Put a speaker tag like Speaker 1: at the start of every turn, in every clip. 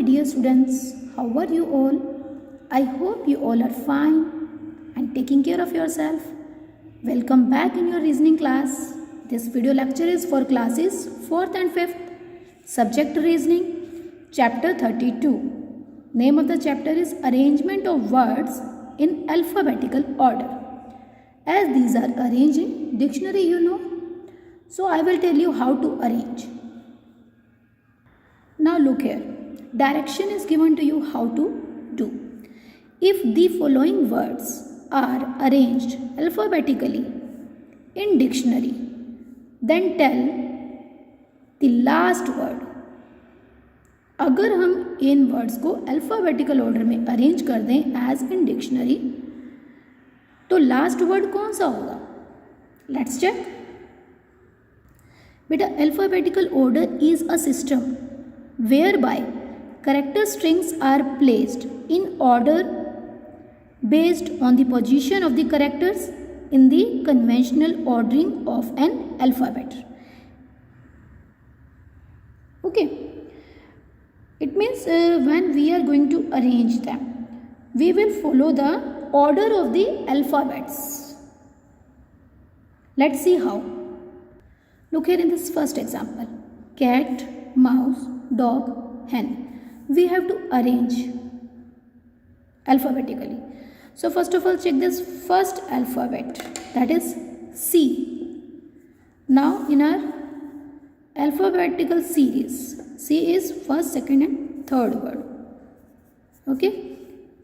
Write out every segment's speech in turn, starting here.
Speaker 1: dear students, how are you all? I hope you all are fine and taking care of yourself. Welcome back in your reasoning class. This video lecture is for classes 4th and 5th. Subject reasoning, chapter 32. Name of the chapter is Arrangement of Words in Alphabetical Order. As these are arranged in dictionary, you know. So I will tell you how to arrange. Now look here. Direction is given to you how to do. If the following words are arranged alphabetically in dictionary, then tell the last word. अगर हम इन words को alphabetical order में arrange कर दें as in dictionary, तो last word कौन सा होगा? Let's check. बेटा, alphabetical order is a system whereby character strings are placed in order based on the position of the characters in the conventional ordering of an alphabet. Okay, it means when we are going to arrange them, we will follow the order of the alphabets. Let's see how. Look here in this first example. Cat, mouse, dog, hen. We have to arrange alphabetically. So first of all, check this first alphabet, that is C. Now in our alphabetical series, C is first, second and third word. Okay.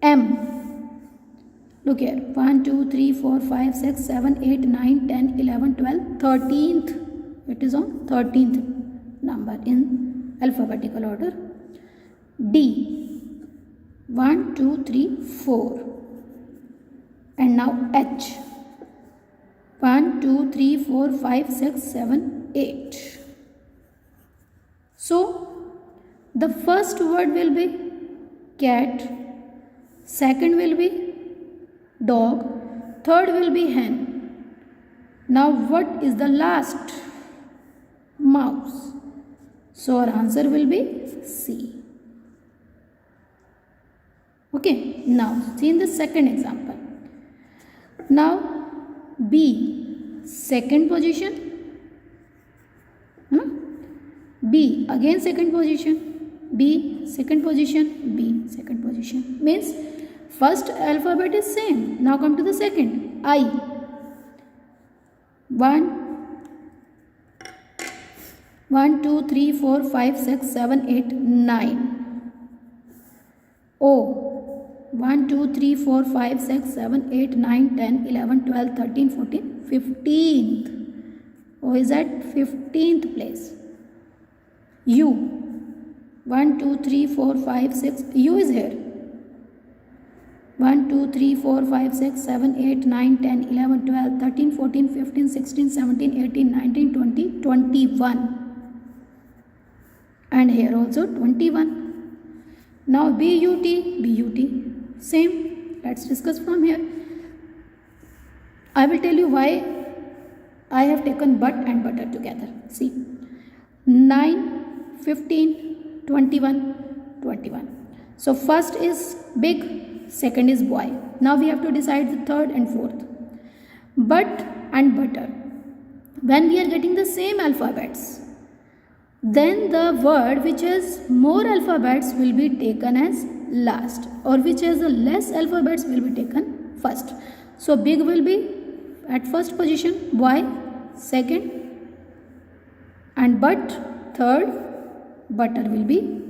Speaker 1: M. Look here. 1, 2, 3, 4, 5, 6, 7, 8, 9, 10, 11, 12, 13th. It is on 13th number in alphabetical order. D. 1, 2, 3, 4. And now H. 1, 2, 3, 4, 5, 6, 7, 8. So the first word will be cat, second will be dog, third will be hen. Now what is the last? Mouse. So our answer will be C. Okay, now see in the second example. Now B, second position. B, again second position. B, second position. B, second position. Means first alphabet is same. Now come to the second. I. 1, 2, 3, 4, 5, 6, 7, 8, 9. O. 1, 2, 3, 4, 5, 6, 7, 8, 9, 10, 11, 12, 13, 14, 15th. O is at 15th place. U. 1, 2, 3, 4, 5, 6. U is here. 1, 2, 3, 4, 5, 6, 7, 8, 9, 10, 11, 12, 13, 14, 15, 16, 17, 18, 19, 20, 21. And here also 21. Now BUT, same. Let's discuss from here. I will tell you why I have taken but and butter together. See, 9, 15, 21, 21. So first is big, second is boy. Now we have to decide the third and fourth. But and butter. When we are getting the same alphabets, then the word which has more alphabets will be taken as last, or which has the less alphabets will be taken first. So big will be at first position, boy second, and but third, butter will be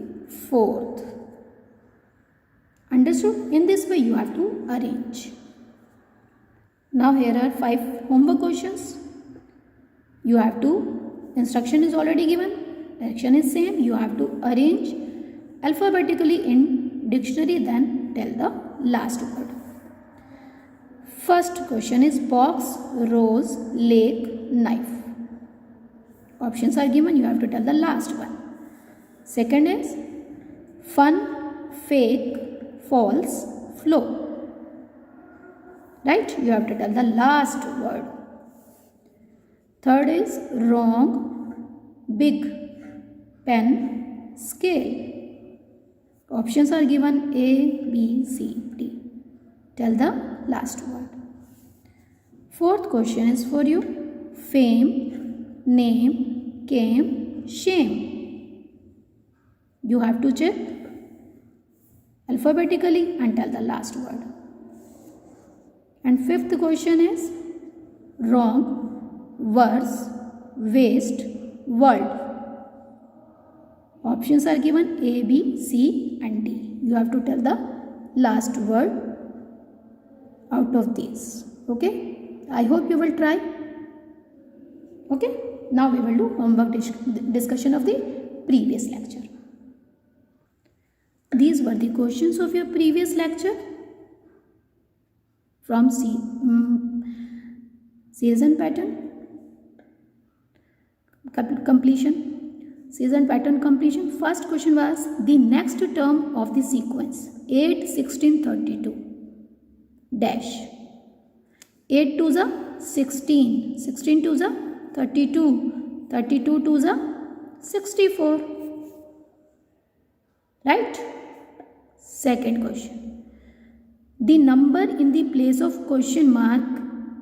Speaker 1: fourth. Understood? In this way you have to arrange. Now here are 5 homework questions. You have to, instruction is already given. Direction is same. You have to arrange alphabetically in dictionary, then tell the last word. First question is box, rose, lake, knife. Options are given. You have to tell the last one. Second is fun, fake, false, flow. Right? You have to tell the last word. Third is wrong, big, pen, scale. Options are given A, B, C, D. Tell the last word. Fourth question is for you. Fame, name, came, shame. You have to check alphabetically and tell the last word. And fifth question is wrong, worse, waste, world. Options are given A, B, C and D. You have to tell the last word out of these. Okay? I hope you will try. Okay? Now we will do homework discussion of the previous lecture. These were the questions of your previous lecture from series and pattern completion. Series and pattern completion. First question was the next term of the sequence 8, 16, 32 dash. 8 to the 16, 16 to the 32, 32 to the 64. Right? Second question. The number in the place of question mark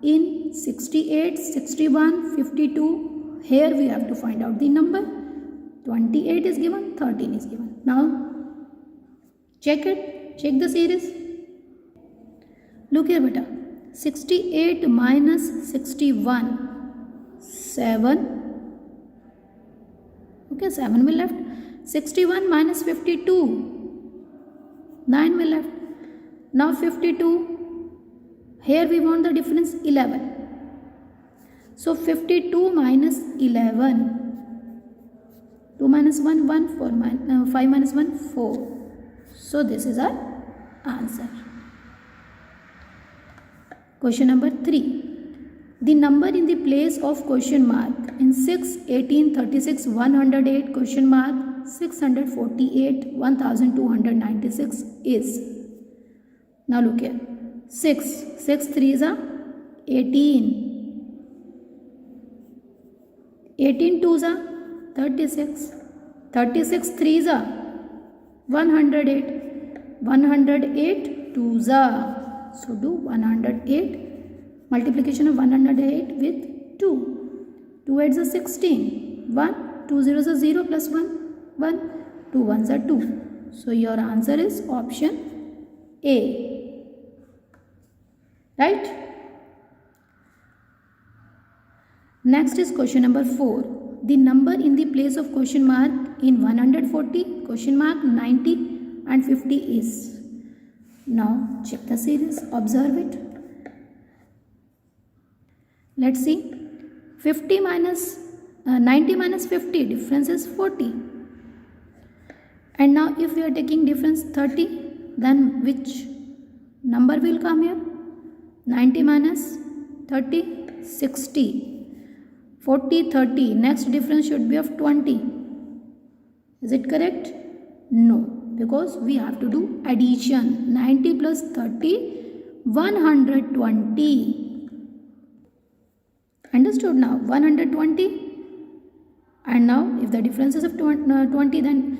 Speaker 1: in 68, 61, 52. Here we have to find out the number. 28 is given, 13 is given. Now check it. Check the series. Look here beta. 68 minus 61. 7. Okay, 7 will left. 61 minus 52. 9 will left. Now 52. Here we want the difference 11. So 52 minus 11. 2 minus 1, 1, 5 minus 1, 4. So this is our answer. Question number 3. The number in the place of question mark in 6, 18, 36, 108, question mark 648, 1296 is. Now look here. 6. 6 3s are 18. 18 2s are 36. 36 3s are 108. 108 2s are. So do 108. Multiplication of 108 with 2. 2 8s are 16. 1. 2 zeros are 0 plus 1. 1. 2 1s are 2. So your answer is option A. Right? Next is question number 4. The number in the place of question mark in 140, question mark 90 and 50 is. Now check the series, observe it. Let's see. 50 minus 90 minus 50, difference is 40. And now if we are taking difference 30, then which number will come here? 90 minus 30, 60. 40, 30. Next difference should be of 20. Is it correct? No, because we have to do addition. 90 plus 30, 120. Understood now? 120. And now if the difference is of 20, then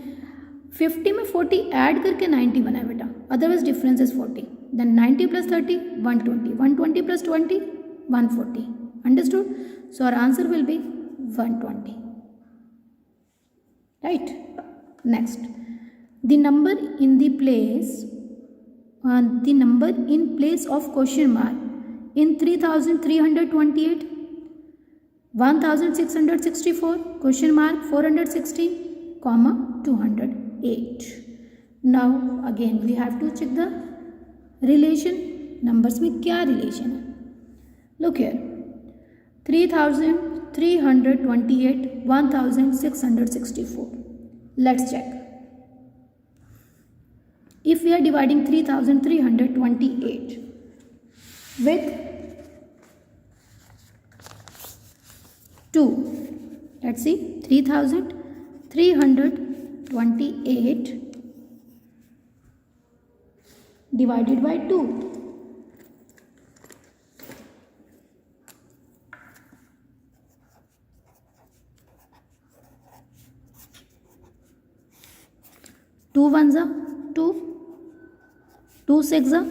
Speaker 1: 50 में 40 add करके 90 बना बेटा. Otherwise difference is 40. Then 90 plus 30, 120. 120 plus 20, 140. Understood? So our answer will be 120. Right? Next, the number in the place of question mark in 3328, 1664, question mark 416, comma 208. Now again we have to check the relation. Numbers में क्या relation है? Look here. 3328, 1664. Let's check. If we are dividing 3328 with 2, let's see, 3328 divided by 2. 2 1s are 2, 2 6 are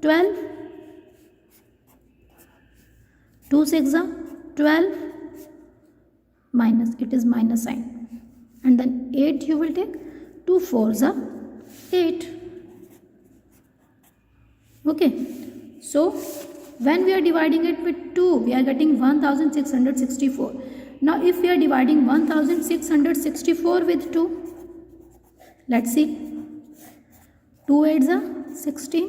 Speaker 1: 12, 2 6 are 12, minus, it is minus sign, and then 8 you will take, 2 4s are 8. Okay, so when we are dividing it with 2, we are getting 1664. Now if we are dividing 1664 with 2, let's see, 2 8s are 16,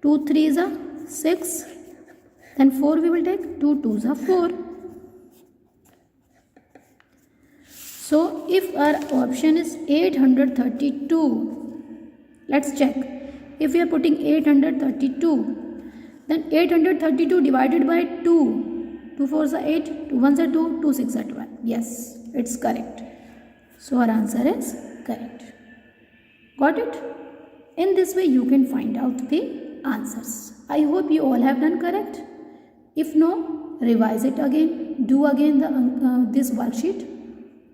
Speaker 1: 2 3s are 6, then 4 we will take, 2 2s are 4. So if our option is 832, let's check. If we are putting 832, then 832 divided by 2, 2 4s are 8, 2 1s are 2, 2 6 are 12. Yes, it's correct. So our answer is correct. Got it? In this way you can find out the answers. I hope you all have done correct. If no, revise it again. Do again this worksheet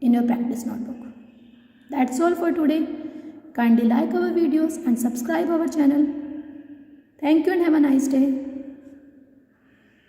Speaker 1: in your practice notebook. That's all for today. Kindly like our videos and subscribe our channel. Thank you and have a nice day.